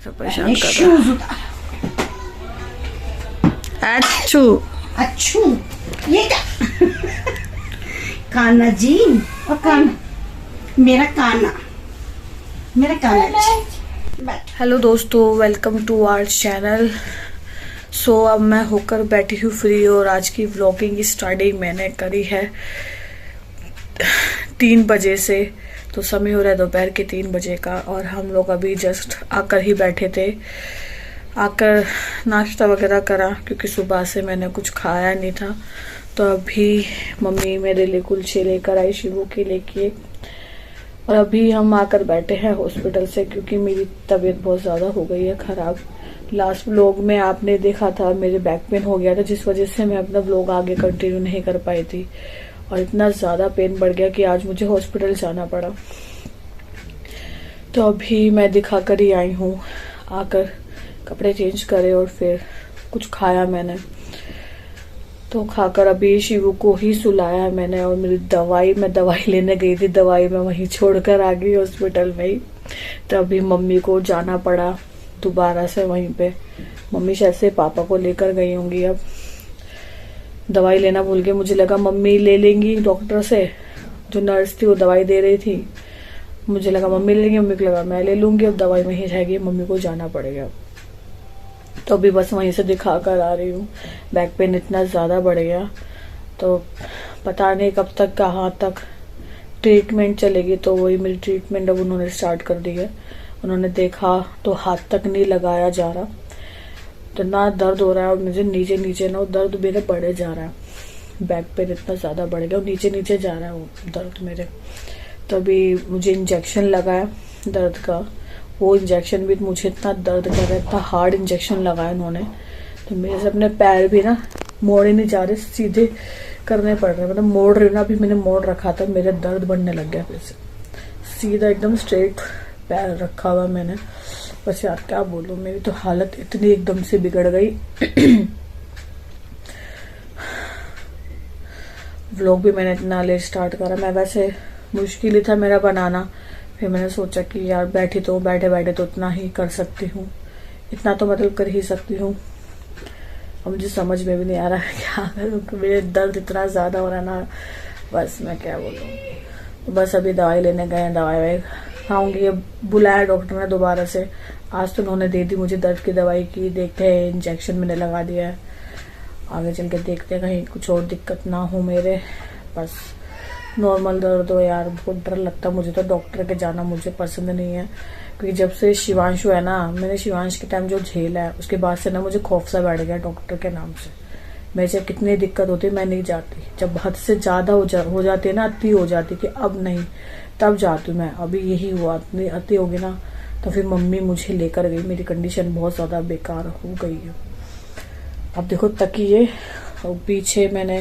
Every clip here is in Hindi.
से परेशान कर रहा है। अच्छू अच्छू ये क्या काना जी और काना मेरा काना हेलो दोस्तों, वेलकम टू आवर चैनल। सो अब मैं होकर बैठी हूँ फ्री और आज की व्लॉगिंग की स्टार्टिंग मैंने करी है 3 बजे से। तो समय हो रहा है दोपहर के 3 बजे का और हम लोग अभी जस्ट आकर ही बैठे थे। आकर नाश्ता वगैरह करा क्योंकि सुबह से मैंने कुछ खाया नहीं था। तो अभी मम्मी मेरे लिए कुलचे लेकर आई शिवू के लेके और अभी हम आकर बैठे हैं हॉस्पिटल से क्योंकि मेरी तबीयत बहुत ज़्यादा हो गई है ख़राब। लास्ट व्लॉग में आपने देखा था मेरे बैक पेन हो गया था, जिस वजह से मैं अपना व्लॉग आगे कंटिन्यू नहीं कर पाई थी और इतना ज़्यादा पेन बढ़ गया कि आज मुझे हॉस्पिटल जाना पड़ा। तो अभी मैं दिखा कर ही आई हूँ, आकर कपड़े चेंज करे और फिर कुछ खाया मैंने। तो खाकर अभी शिवू को ही सुलाया मैंने और मेरी मैं दवाई लेने गई थी, दवाई मैं वहीं छोड़कर आ गई हॉस्पिटल में ही। तो अभी मम्मी को जाना पड़ा दोबारा से वहीं पे। मम्मी शायद से पापा को लेकर गई होंगी, अब दवाई लेना भूल गए। मुझे लगा मम्मी ले लेंगी डॉक्टर से, जो नर्स थी वो दवाई दे रही थी। मुझे लगा मम्मी ले लेंगी, मम्मी को लगा मैं ले लूंगी। अब दवाई वहीं रहेगी, मम्मी को जाना पड़ेगा। तो अभी बस वहीं से दिखा कर आ रही हूँ। बैक पेन इतना ज़्यादा बढ़ गया तो पता नहीं कब तक कहाँ तक ट्रीटमेंट चलेगी। तो वही मेरी ट्रीटमेंट अब उन्होंने स्टार्ट कर दी है। उन्होंने देखा तो हाथ तक नहीं लगाया जा रहा, तो ना दर्द हो रहा है और मुझे नीचे नीचे ना दर्द मेरे बढ़े जा रहा है। बैक पेन इतना ज़्यादा बढ़ गया और नीचे नीचे जा रहा है वो दर्द मेरे। तो अभी मुझे इंजेक्शन लगाया दर्द का, वो इंजेक्शन भी मुझे इतना दर्द कर रहा है, इतना हार्ड इंजेक्शन लगाया उन्होंने। तो मेरे से अपने पैर भी ना मोड़े नहीं जा रहे, सीधे करने पड़ रहे। मतलब मोड़ रही हूँ ना, अभी मैंने मोड़ रखा था, मेरे दर्द बढ़ने लग गया फिर से। सीधा एकदम स्ट्रेट पैर रखा हुआ मैंने। बस यार क्या बोलूँ, मेरी तो हालत इतनी एकदम से बिगड़ गई। व्लॉग भी मैंने इतना लेट स्टार्ट करा। मैं वैसे मुश्किल ही था मेरा बनाना, फिर मैंने सोचा कि यार बैठे बैठे तो इतना ही कर सकती हूँ, इतना तो मतलब कर ही सकती हूँ। अब मुझे समझ में भी नहीं आ रहा है क्या करूँ, मेरे दर्द इतना ज़्यादा हो रहा है ना, बस मैं क्या बोलूँ। तो बस अभी दवाई लेने गए हैं, दवाई खाऊंगी। बुलाया डॉक्टर ने दोबारा से, आज तो उन्होंने दे दी मुझे दर्द की दवाई की। देखते हैं, इंजेक्शन मैंने लगा दिया है, आगे चल के देखते हैं कहीं कुछ और दिक्कत ना हो मेरे। बस नॉर्मल दर्द हो यार, बहुत डर लगता है मुझे तो। डॉक्टर के जाना मुझे पसंद नहीं है क्योंकि जब से शिवांशु है ना, मैंने शिवांश के टाइम जो झेला है उसके बाद से ना मुझे खौफ सा बैठ गया डॉक्टर के नाम से। मेरे से कितनी दिक्कत होती, मैं नहीं जाती। जब हद से ज्यादा हो जाती है ना, अति हो जाती कि अब नहीं, तब जाती हूँ मैं। अभी यही हुआ, इतनी अति होगी ना तो फिर मम्मी मुझे लेकर गई। मेरी कंडीशन बहुत ज्यादा बेकार हो गई है। अब देखो तकिए और पीछे मैंने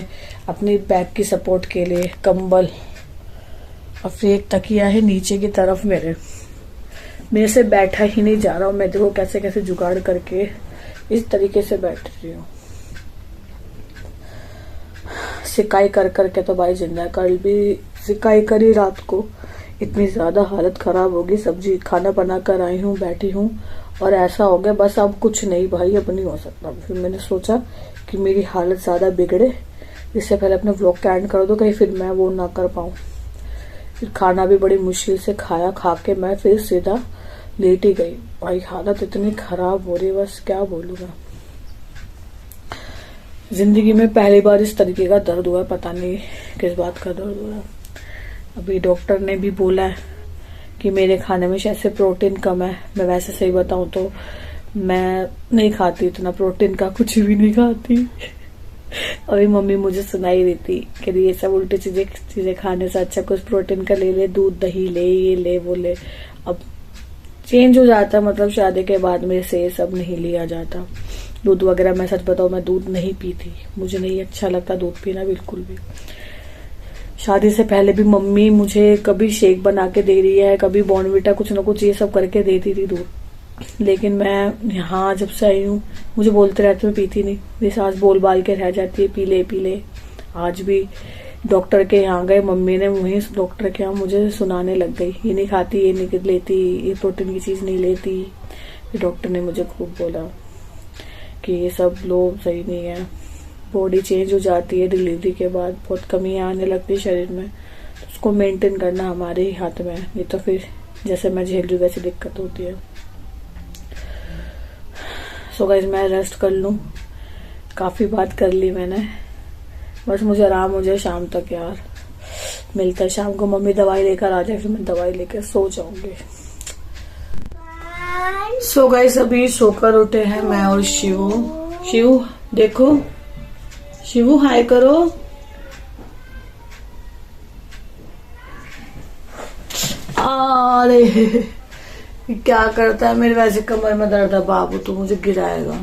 अपनी बैक की सपोर्ट के लिए कंबल और फिर एक तकिया है नीचे की तरफ। मेरे से बैठा ही नहीं जा रहा हूँ। मैं देखो कैसे कैसे जुगाड़ करके इस तरीके से बैठ रही हूँ। सिकाई कर करके तो भाई जिंदा, कल भी सिकाई करी रात को, इतनी ज्यादा हालत खराब होगी। सब्जी खाना बना कर आई हूँ, बैठी हूँ और ऐसा हो गया बस अब कुछ नहीं भाई, अब नहीं हो सकता। फिर मैंने सोचा कि मेरी हालत ज्यादा बिगड़े, इससे पहले अपने व्लॉग का एंड कर दो, कहीं फिर मैं वो ना कर पाऊँ। फिर खाना भी बड़ी मुश्किल से खाया, खा के मैं फिर सीधा लेट ही गई। भाई हालत इतनी खराब हो रही है, बस क्या बोलूँ मैं। जिंदगी में पहली बार इस तरीके का दर्द हुआ, पता नहीं किस बात का दर्द हुआ। अभी डॉक्टर ने भी बोला है कि मेरे खाने में शायद से प्रोटीन कम है। मैं वैसे सही बताऊं तो मैं नहीं खाती इतना प्रोटीन का, कुछ भी नहीं खाती। अभी मम्मी मुझे सुनाई रही थी कि ये सब उल्टी चीजें खाने से अच्छा कुछ प्रोटीन का ले ले, दूध दही ले, ये ले वो ले। अब चेंज हो जाता, मतलब शादी के बाद मेरे से ये सब नहीं लिया जाता। दूध वगैरह, मैं सच बताऊं मैं दूध नहीं पीती, मुझे नहीं अच्छा लगता दूध पीना बिल्कुल भी। शादी से पहले भी मम्मी मुझे कभी शेक बना के दे रही है, कभी बॉर्नविटा, कुछ ना कुछ ये सब करके देती थी दूध। लेकिन मैं यहाँ जब से आई हूँ मुझे बोलते रहते मैं पीती नहीं। मेरी सास बोल बाल के रह जाती है पी ले पी ले। आज भी डॉक्टर के यहाँ गए, मम्मी ने वहीं डॉक्टर के यहाँ मुझे सुनाने लग गई, ये नहीं खाती, ये नहीं लेती, ये प्रोटीन की चीज नहीं लेती। फिर डॉक्टर ने मुझे खूब बोला कि ये सब लो, सही नहीं है, बॉडी चेंज हो जाती है डिलीवरी के बाद, बहुत कमियां आने लगती है शरीर में, तो उसको मेंटेन करना हमारे ही हाथ में है, नहीं तो फिर जैसे मैं झेल रही हूँ वैसी दिक्कत होती है। सो गाइस मैं रेस्ट कर लूँ, काफी बात कर ली मैंने, बस मुझे आराम हो जाए शाम तक यार। मिलता है शाम को, मम्मी दवाई लेकर आ जाए, फिर मैं दवाई लेकर सो जाऊंगी। सो गाइस अभी सोकर उठे हैं मैं और शिवू। शिवू देखो, शिवू हाय करो। अरे क्या करता है, मेरे वैसे कमर में दर्द है बाबू, तो मुझे गिराएगा।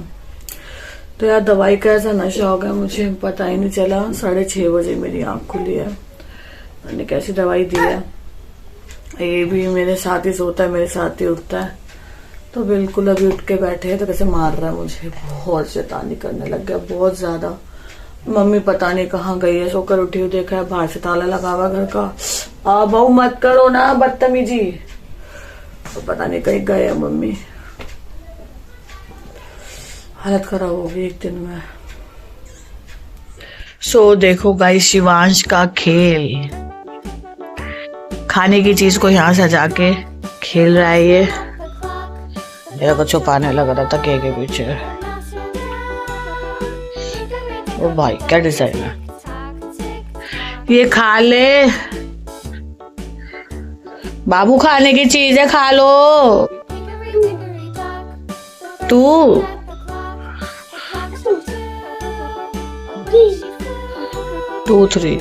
तो यार दवाई का ऐसा नशा हो गया, मुझे पता ही नहीं चला। 6:30 बजे मेरी आंख खुली है, मैंने कैसी दवाई दी है। ये भी मेरे साथ ही सोता है, मेरे साथ ही उठता है, तो बिल्कुल अभी उठ के बैठे हैं तो कैसे मार रहा है मुझे, बहुत शैतानी करने लग गया, बहुत ज्यादा। मम्मी पता नहीं कहाँ गई है, सोकर उठी हुई देखा है बाहर से ताला लगा हुआ घर का। बहू मत करो ना बदतमीजी, तो पता नहीं कहीं गए है मम्मी। हालत खराब होगी एक दिन में। सो देखो गाइस शिवांश का खेल, खाने की चीज को यहाँ सजा के खेल रहा है ये। मेरे को छुपाने लग रहा था के पीछे। ओ भाई क्या डिजाइन है ये, खा ले बाबू, खाने की चीज है खा लो। तू 2 3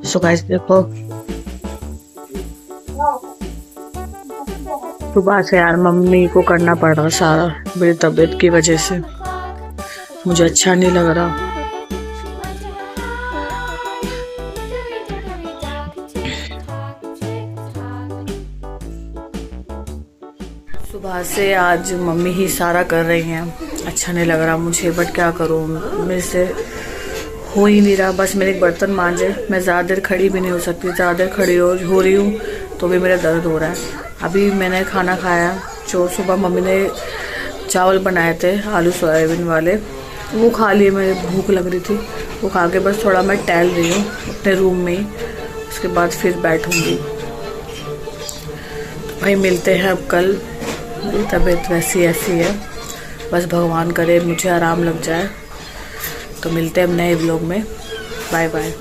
सो गाइस देखो सुबह से यार मम्मी को करना पड़ रहा सारा, मेरी तबीयत की वजह से मुझे अच्छा नहीं लग रहा। सुबह से आज मम्मी ही सारा कर रही हैं, अच्छा नहीं लग रहा मुझे, बट क्या करूँ, मेरे से हो ही नहीं रहा। बस मेरे एक बर्तन मांजे, मैं ज़्यादा देर खड़ी भी नहीं हो सकती, ज़्यादा देर खड़ी हो रही हूँ तो भी मेरा दर्द हो रहा है। अभी मैंने खाना खाया, जो सुबह मम्मी ने चावल बनाए थे आलू सोयाबीन वाले, वो खा लिए, मेरे भूख लग रही थी, वो खा के बस थोड़ा मैं टहल रही हूँ अपने रूम में ही, उसके बाद फिर बैठूँगी। तो भाई मिलते हैं अब कल, मेरी तबीयत वैसी ऐसी है, बस भगवान करे मुझे आराम लग जाए। तो मिलते हैं अब नए व्लॉग में, बाय बाय।